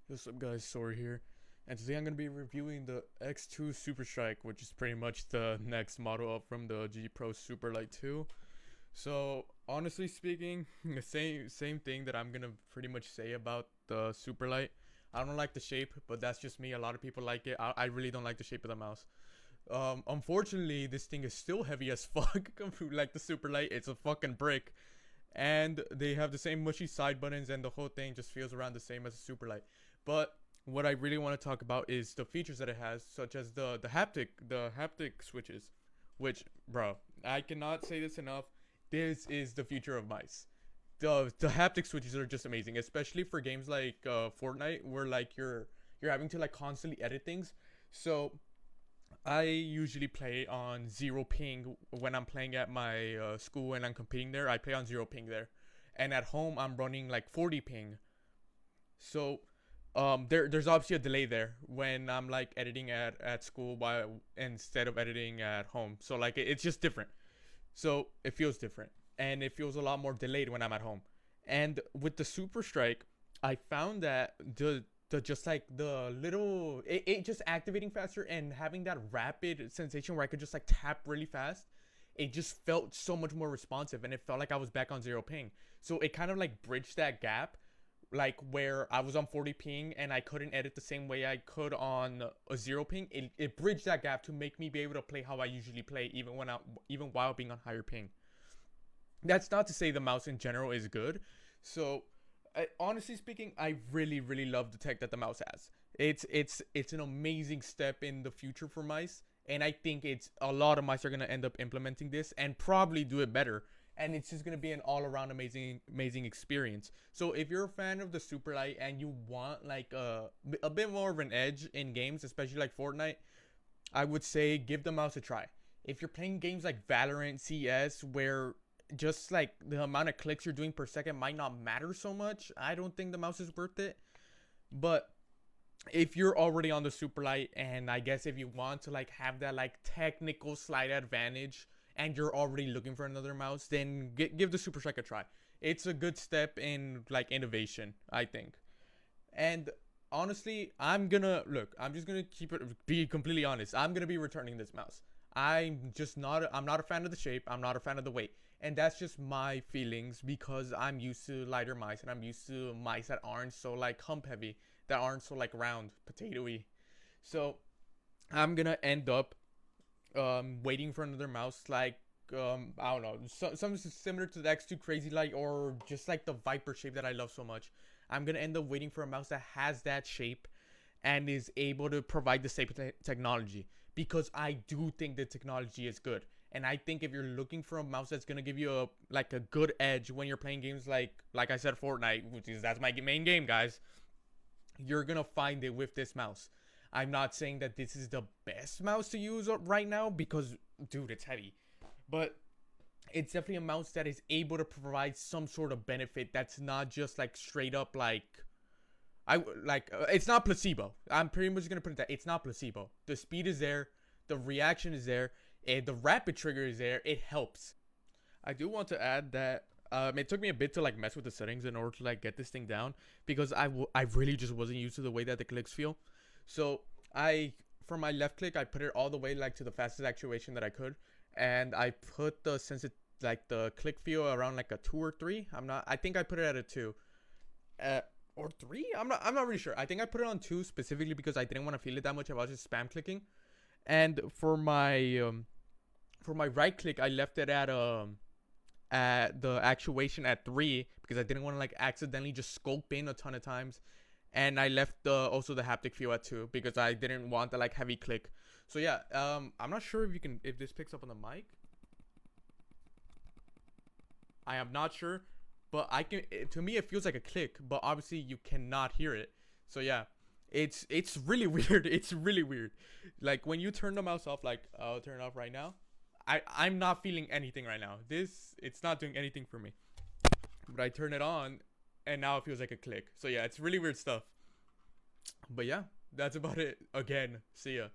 What's up guys, Sora here, and today I'm going to be reviewing the X2 Superstrike, which is pretty much the next model up from the G Pro Superlight 2. So honestly speaking, the same thing that I'm going to pretty much say about the Superlight. I don't like the shape, but that's just me. A lot of people like it. I really don't like the shape of the mouse. Unfortunately, this thing is still heavy as fuck. Like the Superlight, it's a fucking brick. And they have the same mushy side buttons, and the whole thing just feels around the same as a Superlight. But what I really want to talk about is the features that it has, such as the haptic switches, which, bro, I cannot say this enough. This is the future of mice. The haptic switches are just amazing, especially for games like Fortnite, where like you're having to like constantly edit things. So I usually play on zero ping when I'm playing at my school and I'm competing there. I play on zero ping there, and at home I'm running like 40 ping. So there's obviously a delay there when I'm like editing at school while instead of editing at home. So like it's just different. So it feels different, and it feels a lot more delayed when I'm at home. And with the Super Strike, I found that the just like the little it just activating faster and having that rapid sensation where I could just like tap really fast. It just felt so much more responsive, and it felt like I was back on zero ping. So it kind of like bridged that gap, like where I was on 40 ping and I couldn't edit the same way I could on a zero ping. It bridged that gap to make me be able to play how I usually play, even while being on higher ping. That's not to say the mouse in general is good. So honestly speaking, I really love the tech that the mouse has. It's an amazing step in the future for mice, and I think it's a lot of mice are gonna end up implementing this and probably do it better. And it's just gonna be an all-around amazing experience. So if you're a fan of the Superlight and you want like a bit more of an edge in games, especially like Fortnite, I would say give the mouse a try. If you're playing games like Valorant, CS, where just like the amount of clicks you're doing per second might not matter so much, I don't think the mouse is worth it. But if you're already on the Superlight, and I guess if you want to like have that like technical slight advantage and you're already looking for another mouse, then give the Superstrike a try. It's a good step in like innovation, I think. And honestly, I'm just gonna be completely honest. I'm gonna be returning this mouse. I'm not a fan of the shape. I'm not a fan of the weight. And that's just my feelings because I'm used to lighter mice, and I'm used to mice that aren't so like hump heavy, that aren't so like round, potatoey. So I'm gonna end up waiting for another mouse like I don't know, something similar to the X2 Crazy Light, or just like the Viper shape that I love so much. I'm gonna end up waiting for a mouse that has that shape and is able to provide the same technology, because I do think the technology is good. And I think if you're looking for a mouse that's gonna give you a good edge when you're playing games like I said, Fortnite, which is that's my main game, guys, you're gonna find it with this mouse. I'm not saying that this is the best mouse to use right now because, dude, it's heavy, but it's definitely a mouse that is able to provide some sort of benefit that's not just like straight up like it's not placebo. I'm pretty much gonna put it that it's not placebo. The speed is there, the reaction is there, and the rapid trigger is there. It helps. I do want to add that it took me a bit to like mess with the settings in order to like get this thing down, because I really just wasn't used to the way that the clicks feel. So for my left click, I put it all the way like to the fastest actuation that I could, and I put the click feel around like a 2 or 3. I think I put it at a 2. Or 3. I'm not really sure. I think I put it on 2 specifically because I didn't want to feel it that much. I was just spam clicking. And for my right click, I left it at the actuation at 3 because I didn't want to like accidentally just scope in a ton of times. And I left also the haptic feel at 2 because I didn't want the like heavy click. So yeah, I'm not sure if this picks up on the mic. I am not sure, but to me it feels like a click, but obviously you cannot hear it. So yeah, it's really weird. It's really weird. Like when you turn the mouse off, like I'll turn it off right now. I'm not feeling anything right now. It's not doing anything for me. But I turn it on, and now it feels like a click. So yeah, it's really weird stuff. But yeah, that's about it. Again, see ya.